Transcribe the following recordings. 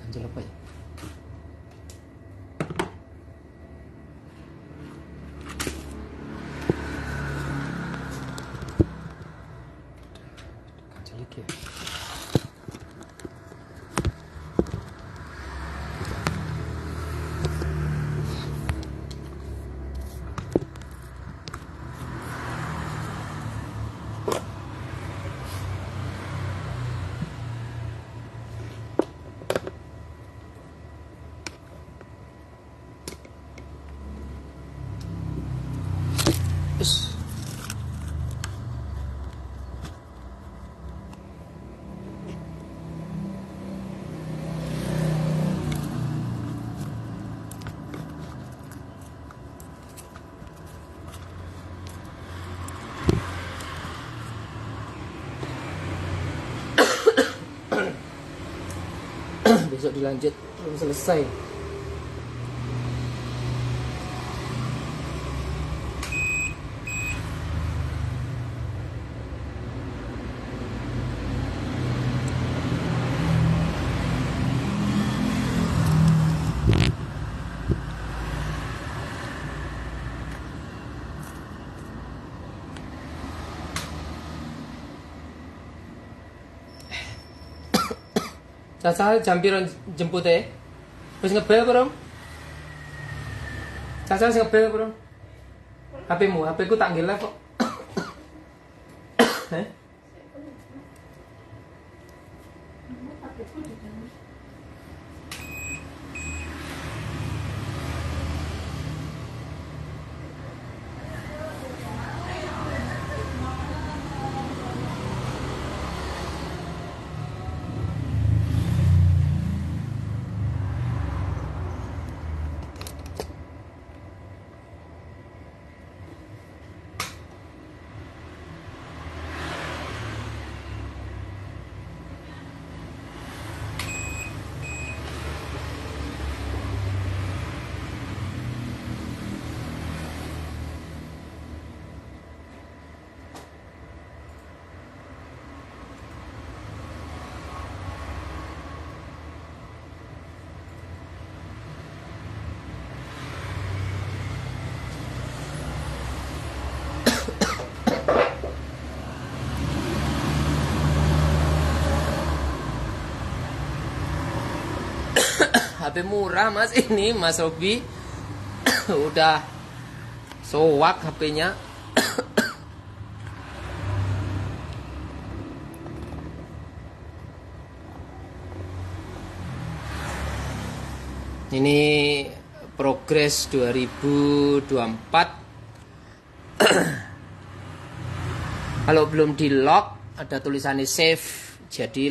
Ganjel apa ya? Ganjel iki ya. Besok dilanjut, belum selesai. Caca jam piro jempute? Wis ngebel apa, Rom? Caca wis ngebel apa, Rom? HP-mu, HP-ku tak ngelak kok. Heh? HP murah mas ini Mas Robi. Udah sowak HP-nya. Ini progres 2024. Kalau belum di lock ada tulisannya save. Jadi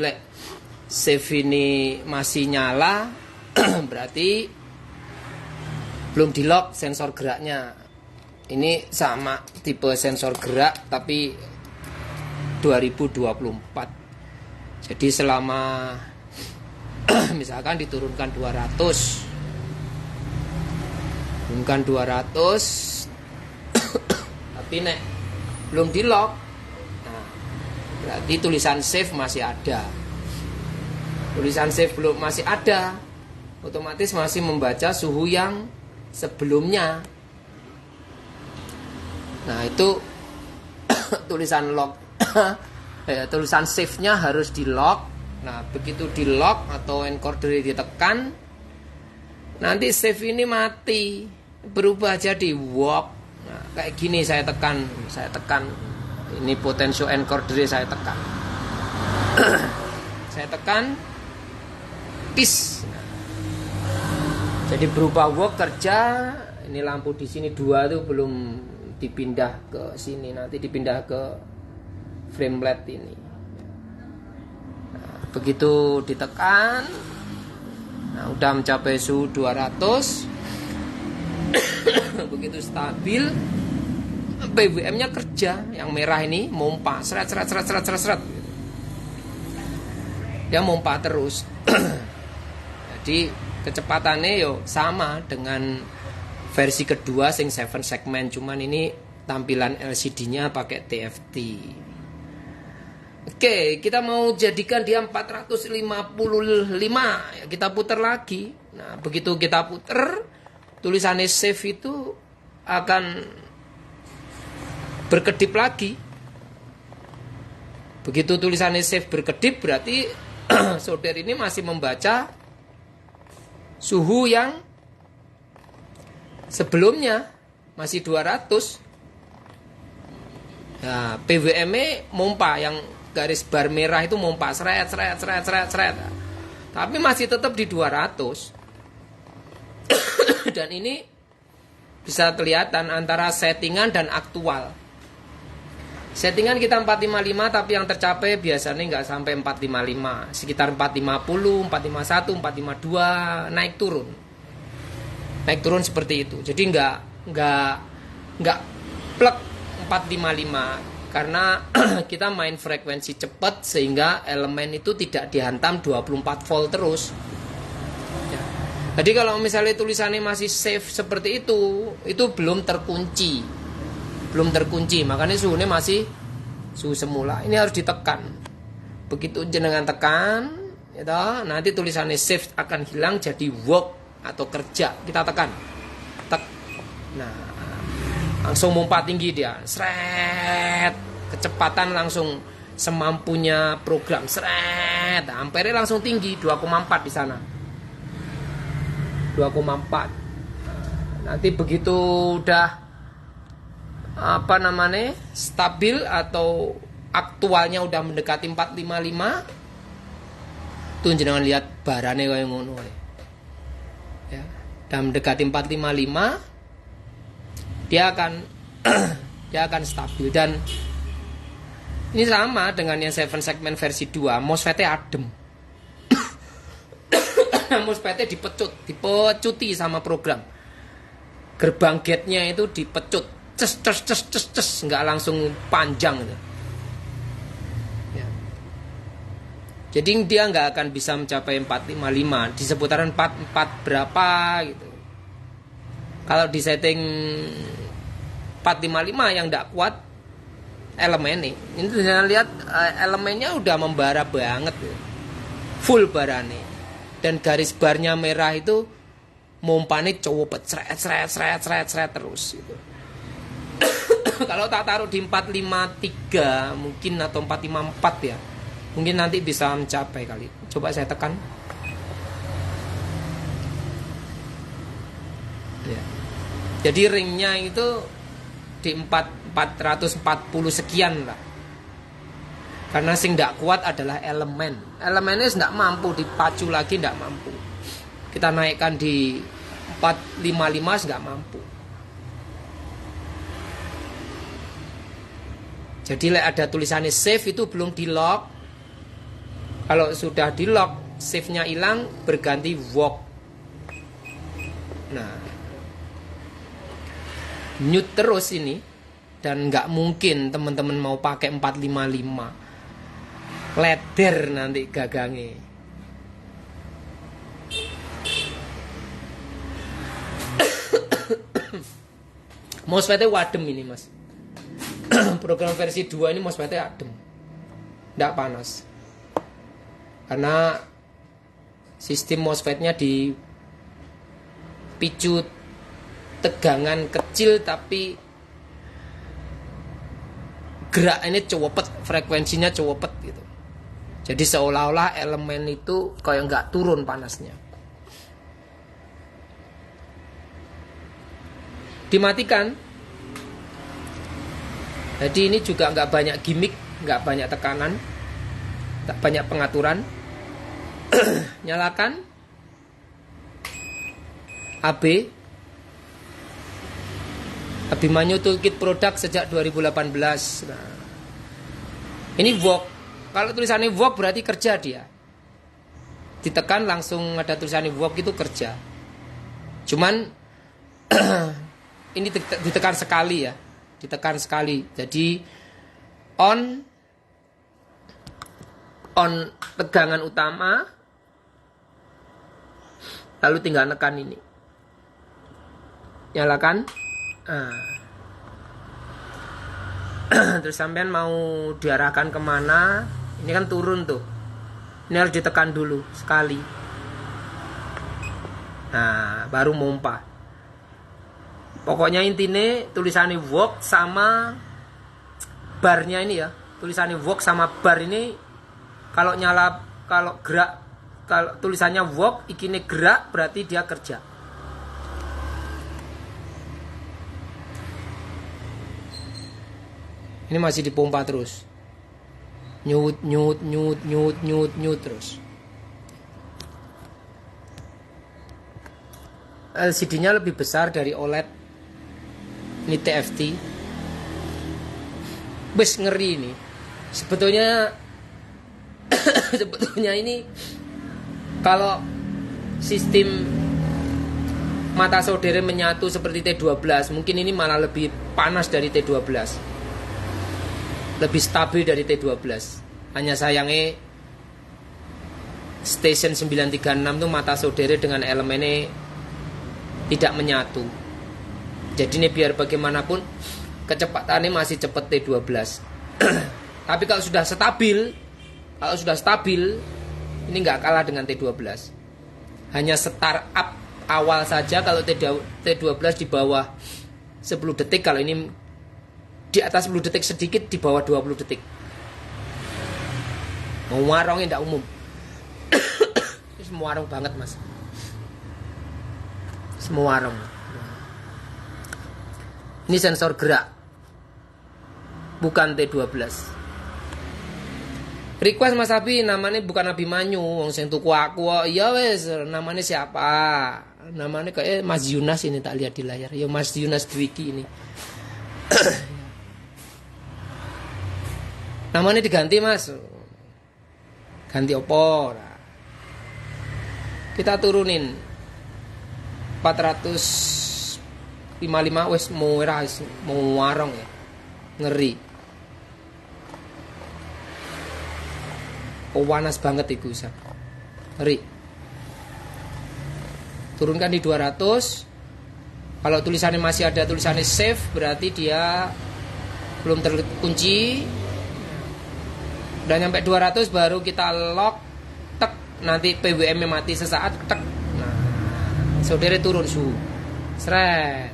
save ini masih nyala, berarti belum di lock sensor geraknya. Ini sama tipe sensor gerak tapi 2024. Jadi selama misalkan diturunkan 200 tapi nek belum di lock, nah, berarti tulisan save masih ada. Tulisan save belum masih ada, otomatis masih membaca suhu yang sebelumnya. Nah itu tulisan lock tulisan save-nya harus di lock. Nah begitu di lock atau encoder ditekan, nanti save ini mati, berubah jadi walk. Nah kayak gini saya tekan ini potential encoder saya tekan saya tekan, KIS. Jadi berubah work kerja. Ini lampu di sini 2 tuh belum dipindah ke sini, nanti dipindah ke frame LED ini. Nah, begitu ditekan, nah udah mencapai suhu 200. Begitu stabil, PWM-nya kerja. Yang merah ini mompa seret. Dia mompa terus. Jadi kecepatannya yo sama dengan versi kedua sing 7 segmen, cuman ini tampilan LCD-nya pakai TFT. Oke, kita mau jadikan dia 455. Kita putar lagi. Nah, begitu kita putar, tulisannya save itu akan berkedip lagi. Begitu tulisannya save berkedip, berarti solder ini masih membaca suhu yang sebelumnya masih 200. Nah, PWM-nya mompa, yang garis bar merah itu mompa seret. Tapi masih tetap di 200. Dan ini bisa kelihatan antara settingan dan aktual. Settingan kita 455, tapi yang tercapai biasanya nggak sampai 455, sekitar 450, 451, 452, naik turun seperti itu. Jadi nggak plek 455, karena kita main frekuensi cepat sehingga elemen itu tidak dihantam 24 volt terus. Ya. Jadi kalau misalnya tulisannya masih safe seperti itu belum terkunci, makanya suhunya masih suhu semula. Ini harus ditekan. Begitu jenengan tekan, ya toh, nanti tulisannya safe akan hilang jadi work atau kerja. Kita tekan, nah langsung mompa tinggi dia, seret, kecepatan langsung semampunya program, seret, ampere langsung tinggi 2,4 di sana, 2,4. Nanti begitu udah stabil atau aktualnya udah mendekati 455, tuh jangan lihat barane kayak ngono ya. Dan mendekati 455 dia akan stabil. Dan ini sama dengan yang 7 segmen versi 2, MOSFET-nya adem. MOSFET-nya dipecuti sama program. Gerbang gate-nya itu dipecut, ces, nggak langsung panjang gitu. Ya. Jadi dia nggak akan bisa mencapai 455 di seputaran 44 berapa gitu. Kalau di setting 455 yang nggak kuat elemen ini jangan lihat, elemennya udah membara banget gitu. Full barane, dan garis barnya merah itu mompane cowopet seret terus gitu. Kalau tak taruh di 453 mungkin atau 454 ya, mungkin nanti bisa mencapai kali. Coba saya tekan ya. Jadi ringnya itu di 440 sekian lah. Karena sing tidak kuat adalah elemennya tidak mampu dipacu lagi, tidak mampu. Kita naikkan di 455 nggak mampu. Jadi ada tulisannya save itu belum di lock. Kalau sudah di lock, save-nya hilang, berganti work. Nah, mute terus ini, dan nggak mungkin teman-teman mau pakai 455. Leder nanti gagangnya. MOSFET-nya wadem ini mas. Program versi 2 ini MOSFET-nya adem, tidak panas. Karena sistem MOSFET-nya dipicu tegangan kecil tapi gerak ini cowopet, frekuensinya cowopet gitu. Jadi seolah-olah elemen itu kayak nggak turun panasnya. Dimatikan. Jadi ini juga nggak banyak gimmick, nggak banyak tekanan, nggak banyak pengaturan. Nyalakan AB Abimanyu Toolkit produk sejak 2018. Nah, ini work. Kalau tulisannya work berarti kerja dia. Ditekan langsung ada tulisannya work itu kerja. Cuman ini ditekan sekali ya. Ditekan sekali. Jadi on tegangan utama. Lalu tinggal tekan ini. Nyalakan. Terus sampean mau diarahkan kemana? Ini kan turun tuh. Ini harus ditekan dulu sekali. Nah, baru mompa. Pokoknya intinya tulisannya work sama barnya ini ya. Tulisannya work sama bar ini kalau nyala, kalau gerak, kalau tulisannya work, ikine gerak berarti dia kerja. Ini masih dipompa terus. Nyut terus. LCD-nya lebih besar dari OLED. Ini TFT. Bes ngeri ini. Sebetulnya ini kalau sistem mata saudara menyatu seperti T12, mungkin ini malah lebih panas dari T12. Lebih stabil dari T12. Hanya sayangnya Station 936 tuh mata saudara dengan elemennya tidak menyatu. Jadi ini biar bagaimanapun kecepatannya masih cepat T12. Tapi kalau sudah stabil ini nggak kalah dengan T12. Hanya startup awal saja. Kalau T12 di bawah 10 detik, kalau ini di atas 10 detik sedikit, di bawah 20 detik. Mau warungnya tidak umum. Semua warung banget mas. Semua warung. Ini sensor gerak, bukan T12. Request Mas Abi, namanya bukan Abimanyu, wong sing tuku aku. Ya wes, namanya siapa? Namanya kayak Mas Yunas ini, tak lihat di layar. Ya Mas Yunas Dwiki ini. Namanya diganti mas. Ganti opo? Kita turunin 455 wes mau warong ya. Ngeri. Panas banget itu Ustaz. Ngeri. Turunkan di 200. Kalau tulisannya masih ada tulisannya save, berarti dia belum terkunci. Udah nyampe 200 baru kita lock, tek, nanti PWM-nya mati sesaat, tek. Nah, saudara turun suhu. Sret.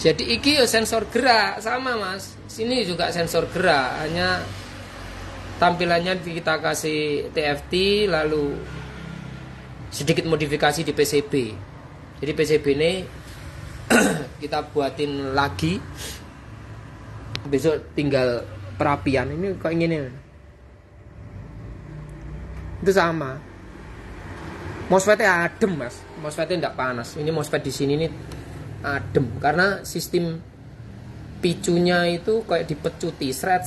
Jadi iki sensor gerak sama mas. Sini juga sensor gerak, hanya tampilannya kita kasih TFT lalu sedikit modifikasi di PCB. Jadi PCB ini kita buatin lagi. Besok tinggal perapian. Ini kayak gini. Itu sama. MOSFET-nya adem mas. MOSFET-nya tidak panas. Ini MOSFET di sini ini adem karena sistem picunya itu kayak dipecuti, seret.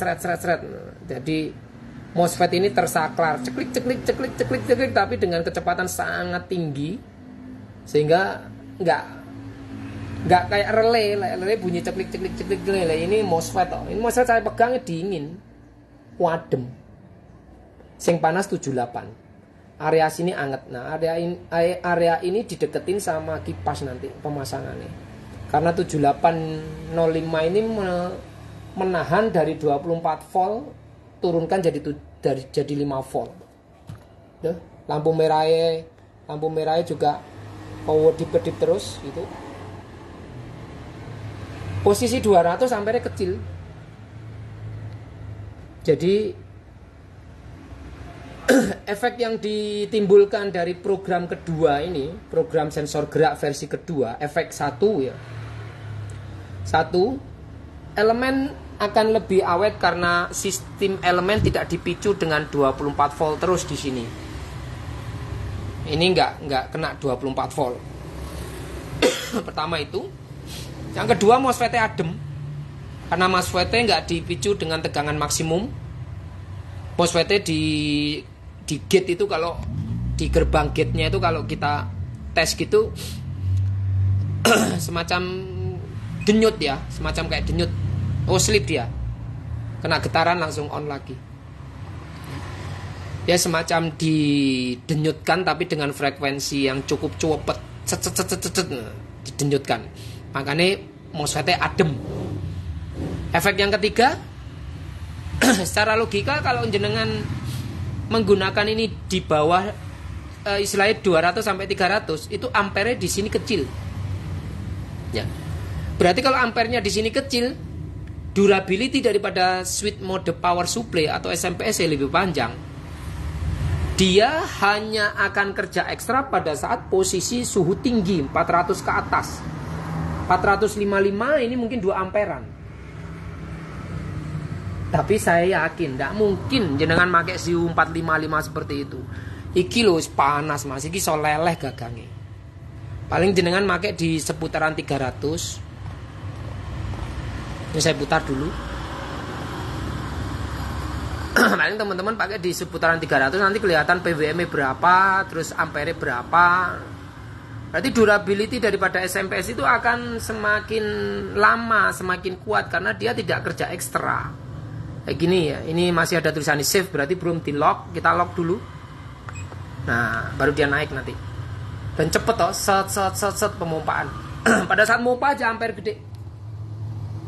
Jadi MOSFET ini tersaklar, ceklik, tapi dengan kecepatan sangat tinggi, sehingga nggak kayak relay bunyi ceklik. Ini MOSFET, ini MOSFET saya pegangnya dingin, wadem, sing panas 78, area sini anget. Nah area ini dideketin sama kipas nanti pemasangannya, karena 7805 ini menahan dari 24 volt turunkan jadi 5 volt. Lampu merahnya juga power kedip terus gitu. Posisi 200 ampere kecil. Jadi efek yang ditimbulkan dari program kedua ini, program sensor gerak versi kedua, efek satu ya. Satu, elemen akan lebih awet karena sistem elemen tidak dipicu dengan 24 volt terus di sini. Ini nggak kena 24 volt. Pertama itu. Yang kedua, MOSFET adem. Karena MOSFET nggak dipicu dengan tegangan maksimum. MOSFET di gate itu, kalau di gerbang gate-nya itu kalau kita tes gitu semacam denyut ya, semacam kayak denyut. Oh, slip dia. Kena getaran langsung on lagi. Ya semacam didenyutkan tapi dengan frekuensi yang cukup cepet, didenyutkan. Makanya MOSFET adem. Efek yang ketiga, secara logika kalau jenengan menggunakan ini di bawah istilahnya 200 sampai 300, itu ampere di sini kecil. Ya. Berarti kalau ampernya di sini kecil, durability daripada switch mode power supply atau SMPS lebih panjang. Dia hanya akan kerja ekstra pada saat posisi suhu tinggi 400 ke atas. 455 ini mungkin 2 amperan. Tapi saya yakin tidak mungkin jenengan pakai suhu 455 seperti itu. Iki lho panas Mas, iki so leleh gagange. Paling jenengan pakai di seputaran 300. Ini saya putar dulu. Paling teman-teman pakai di seputaran 300, nanti kelihatan PWM berapa, terus ampere berapa. Berarti durability daripada SMPS itu akan semakin lama, semakin kuat karena dia tidak kerja ekstra. Kayak gini ya, ini masih ada tulisan save, berarti belum di lock. Kita lock dulu. Nah, baru dia naik nanti. Dan cepet toh, set pemompaan. Pada saat mompa aja ampere gede.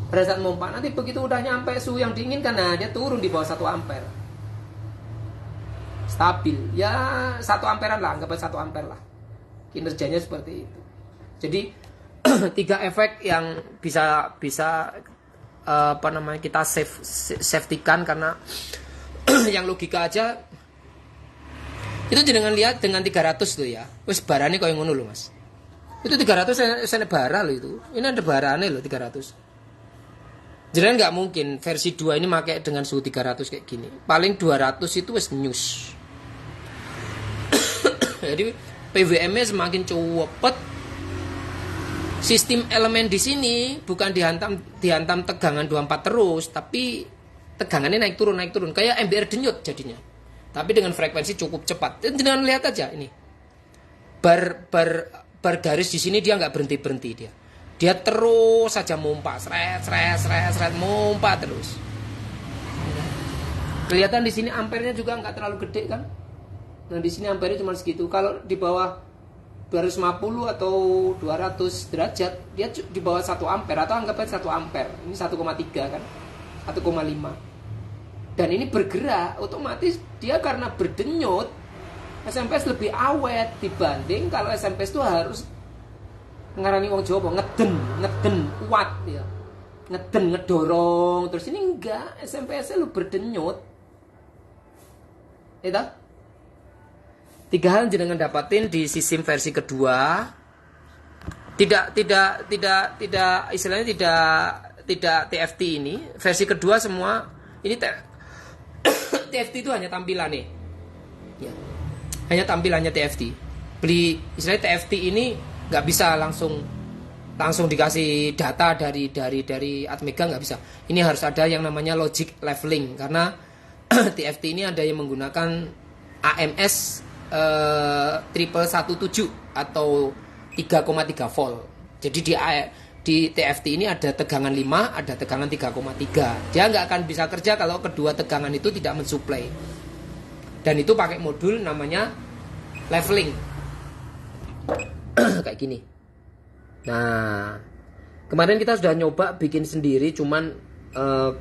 Pada saat mompa, nanti begitu udah nyampe suhu yang diinginkan, nah dia turun di bawah 1 ampere. Stabil. Ya 1 amperan lah, anggap 1 ampere lah. Kinerjanya seperti itu. Jadi 3 efek yang bisa kita safety-kan karena yang logika aja itu jangan lihat dengan 300 tuh ya. Wes barane koyo ngono lho Mas. Itu 300 saya bara loh itu. Ini ada barane loh 300. Jadi nggak mungkin versi 2 ini pakai dengan suhu 300 kayak gini. Paling 200 itu wes news. Jadi PWM-nya semakin cepet. Sistem elemen di sini bukan dihantam tegangan 24 terus, tapi tegangannya naik turun kayak MBR denyut jadinya. Tapi dengan frekuensi cukup cepat. Jangan lihat aja ini. Bar garis di sini dia nggak berhenti dia. Dia terus saja mompa, sret, mompa terus. Kelihatan di sini ampernya juga nggak terlalu gede kan? Nah di sini ampernya cuma segitu. Kalau di bawah 250 atau 200 derajat, dia di bawah 1 ampere atau anggapnya 1 ampere. Ini 1,3 kan? 1,5. Dan ini bergerak, otomatis dia karena berdenyut, SMPS lebih awet dibanding kalau SMPS itu harus ngarani wong Jawa ngeden kuat ya. Ngedorong, terus ini enggak, SMPS-nya lu berdenyut. Itu 3 hal jenengan dapatin di sistem versi kedua. Tidak istilahnya tidak TFT ini. Versi kedua semua ini TFT itu hanya tampilan nih. Ya. Hanya tampilannya TFT. Beli istilahnya TFT ini nggak bisa langsung dikasih data dari Atmega, nggak bisa. Ini harus ada yang namanya logic leveling karena TFT ini ada yang menggunakan AMS 1117 atau 3,3 volt. Jadi di TFT ini ada tegangan 5, ada tegangan 3,3. Dia nggak akan bisa kerja kalau kedua tegangan itu tidak mensuplai. Dan itu pakai modul namanya leveling. Kayak gini. Nah, kemarin kita sudah nyoba bikin sendiri, cuman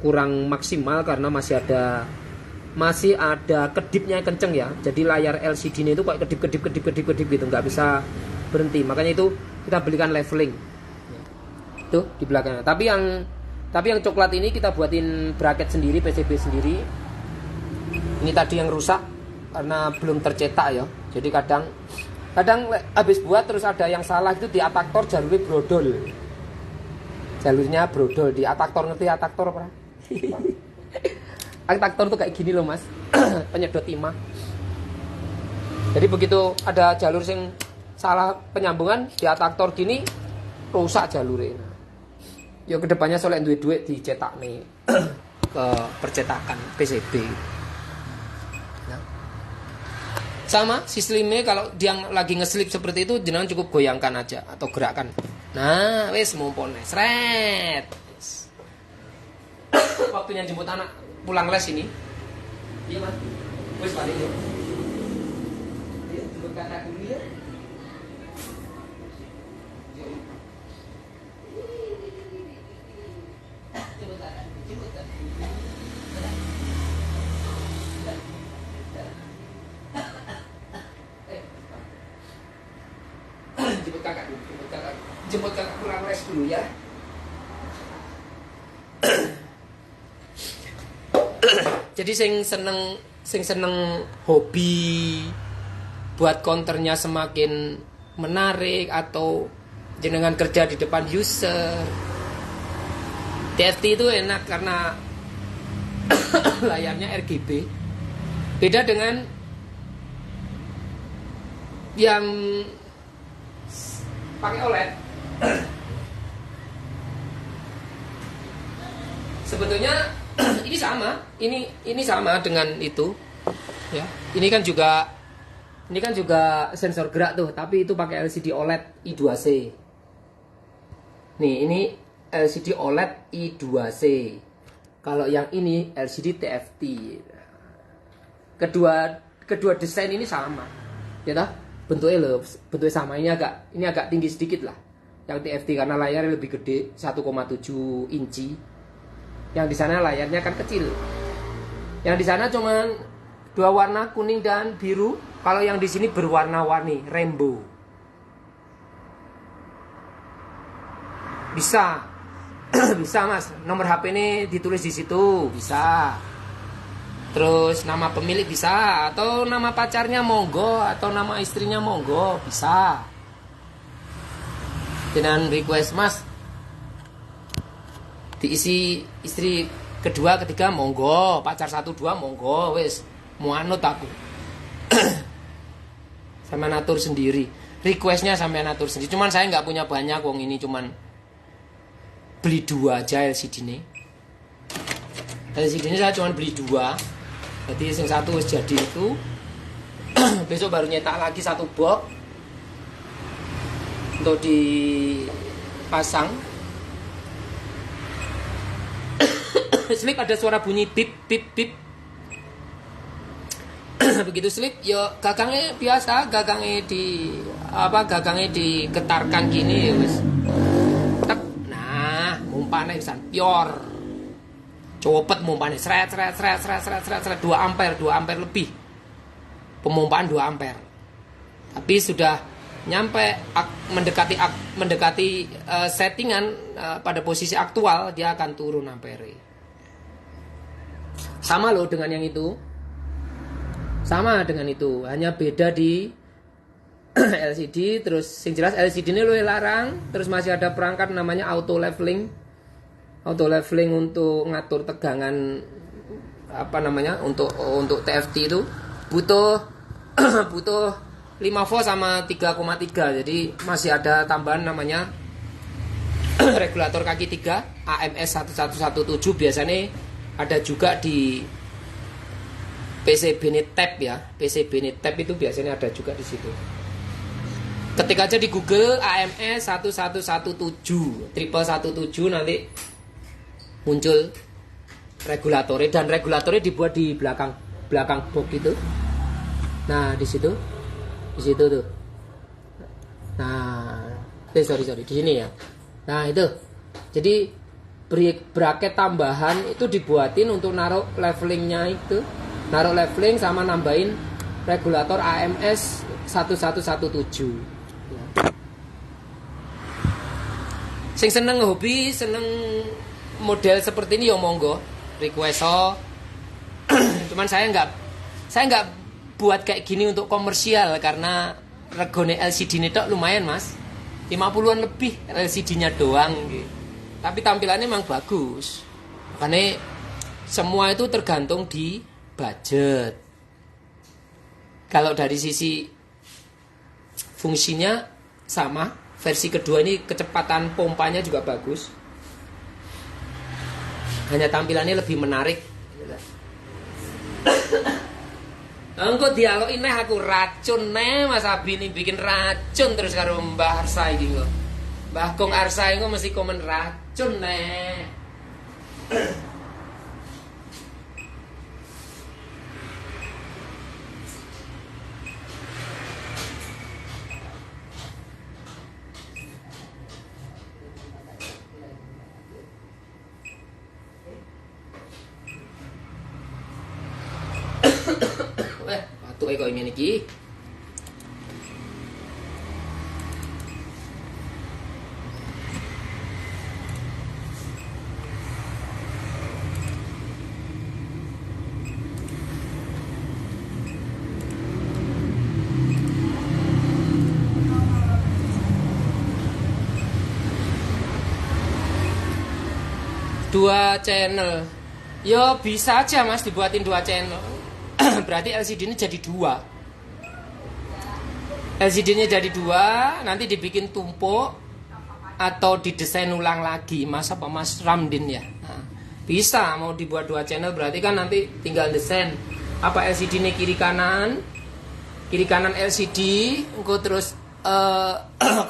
kurang maksimal karena masih ada kedipnya kenceng ya. Jadi layar LCD-nya itu kayak kedip gitu, nggak bisa berhenti. Makanya itu kita belikan leveling. Tuh di belakangnya. Tapi yang coklat ini kita buatin bracket sendiri, PCB sendiri. Ini tadi yang rusak karena belum tercetak ya. Jadi kadang habis buat terus ada yang salah itu di ataktor jalurnya brodol. Jalurnya brodol di ataktor, ngerti ataktor apa? Ataktor tuh kayak gini loh mas, penyedot timah. Jadi begitu ada jalur yang salah penyambungan di ataktor gini, rusak jalurnya. Ya kedepannya soalnya duit dicetak nih ke percetakan PCB. Nah. Sama sistemnya kalau dia lagi ngeslip seperti itu, jenengan cukup goyangkan aja atau gerakkan. Nah, wes mumpun sret. Waktunya jemput anak pulang les ini. Iya mas, wes balik yuk. Iya, jemput kakak dulu ya. Jemput kakak pulang les dulu ya. Jadi sing seneng hobi buat counternya semakin menarik atau jenengan kerja di depan user, TFT itu enak karena layarnya RGB. Beda dengan yang pakai OLED. Sebetulnya ini sama dengan itu ya. Ini kan juga sensor gerak tuh, tapi itu pakai LCD OLED I2C. Nih, ini LCD OLED I2C. Kalau yang ini LCD TFT. Kedua desain ini sama. Ya toh? Bentuknya sama. Ini agak tinggi sedikit lah. Yang TFT karena layarnya lebih gede, 1,7 inci. Yang di sana layarnya kan kecil. Yang di sana cuma dua warna, kuning dan biru. Kalau yang di sini berwarna-warni, rainbow. Bisa. Bisa mas. Nomor HP ini ditulis di situ, bisa. Terus nama pemilik bisa, atau nama pacarnya monggo, atau nama istrinya monggo, bisa. Dengan request mas diisi istri kedua, ketiga monggo, pacar 1, 2 monggo, wes muanut aku. Sampai natur sendiri. Requestnya sampai natur sendiri. Cuman saya nggak punya banyak, wong ini cuman beli 2 aja LCD ini. LCD ini saya cuman beli 2. Jadi yang satu wis jadi itu. Besok baru nyetak lagi 1 box untuk dipasang. Slip ada suara bunyi pip pip pip. Begitu slip, yo gagangnya biasa, gagangnya digetarkan gini wis. Nah, mumpane pisan pior. Cepet mumpane sret 2 ampere lebih. Pemumpaan 2 ampere. Tapi sudah nyampe mendekati settingan pada posisi aktual, dia akan turun ampere. Sama loh dengan yang itu. Sama dengan itu, hanya beda di LCD. Terus yang jelas LCD ini luwih larang. Terus masih ada perangkat namanya auto leveling. Auto leveling untuk ngatur tegangan untuk TFT itu butuh 5 volt sama 3,3. Jadi masih ada tambahan namanya regulator kaki 3 AMS 1117. Biasanya ada juga di PCB tab ya. PCB tab itu biasanya ada juga di situ. Ketik aja di Google AMS 1117 nanti muncul regulatornya, dan regulatornya dibuat di belakang box itu. Nah, di situ tuh. Nah, sorry di sini ya. Nah, itu. Jadi bracket tambahan itu dibuatin untuk naruh levelingnya itu. Naruh leveling sama nambahin regulator AMS 1117. Sing seneng hobi, seneng model seperti ini ya monggo request. Cuman saya nggak buat kayak gini untuk komersial karena regone LCD ini tok lumayan mas, 50-an lebih LCD-nya doang gitu. Tapi tampilannya memang bagus. Makanya semua itu tergantung di budget. Kalau dari sisi fungsinya sama, versi kedua ini kecepatan pompanya juga bagus. Hanya tampilannya lebih menarik. Engko dialokin neh aku racun neh Mas Abi ini bikin racun terus karo Mbah Arsa iki kok. Mbah Kong Arsa iki mesti komen racun neh. Batuk kok ngene iki. Dua channel. Yo bisa aja mas dibuatin 2 channel. Berarti LCD ini jadi 2. LCD-nya jadi 2, nanti dibikin tumpuk atau didesain ulang lagi. Mas apa Mas Ramdin ya? Nah, bisa mau dibuat 2 channel berarti kan nanti tinggal desain apa LCD ini kiri kanan LCD, engko terus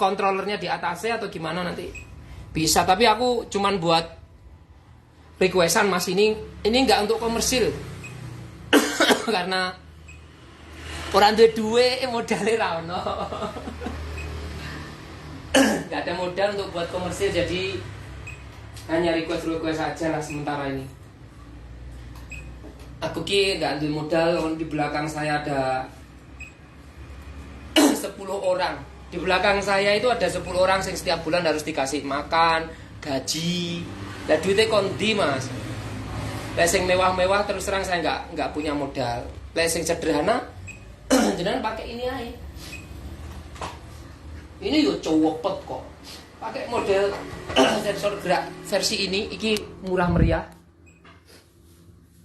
kontrolernya di atasnya atau gimana nanti bisa. Tapi aku cuman buat requestan mas, ini nggak untuk komersil. Karena orang duwe modalnya ra ono. Nggak ada modal untuk buat komersil, jadi hanya request aja lah sementara ini. Aku ki nggak ambil modal. Di belakang saya ada 10 orang. Di belakang saya itu ada 10 orang yang setiap bulan harus dikasih makan, gaji. Lah duitnya kondi mas. Lesing mewah-mewah terus terang saya nggak punya modal. Lesing sederhana, jangan pakai ini aja. Ini yo cowopet kok. Pakai model sensor gerak versi ini, iki murah meriah.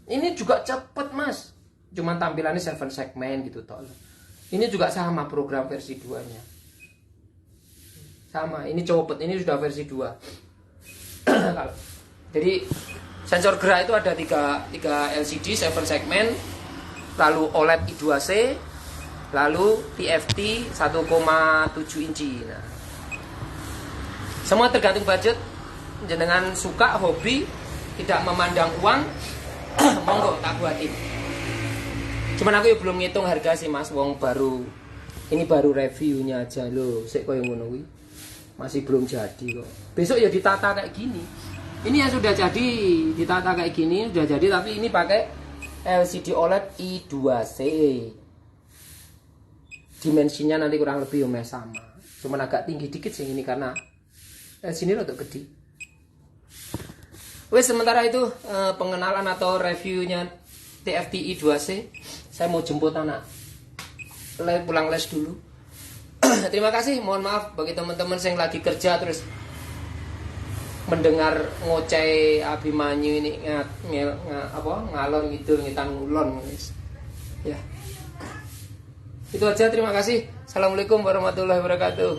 Ini juga cepet mas. Cuman tampilannya 7 segmen gitu toh. Ini juga sama program versi 2-nya. Sama, ini cowopet, ini sudah versi 2. Jadi sensor gerak itu ada 3 LCD 7 segmen, lalu OLED I2C, lalu TFT 1,7 inci. Nah, semua tergantung budget. Jenengan suka, hobi, tidak memandang uang, monggo tak buatin. Cuman aku ya belum ngitung harga sih mas, wong baru ini baru reviewnya aja loh, sik koyo ngono kuwi. Masih belum jadi kok. Besok ya ditata kayak gini. Ini yang sudah jadi, ditata kayak gini sudah jadi, tapi ini pakai LCD OLED I2C. Dimensinya nanti kurang lebih sama. Cuman agak tinggi dikit sih ini karena LCD ini rada gede. Wes sementara itu pengenalan atau reviewnya TFT I2C. Saya mau jemput anak pulang les dulu. Terima kasih, mohon maaf bagi teman-teman yang lagi kerja terus mendengar ngoceh Abimanyu ini ngalor gitu ngitan ngulon guys. Ya. Itu aja, terima kasih. Assalamualaikum warahmatullahi wabarakatuh.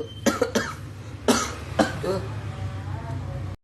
Tuh.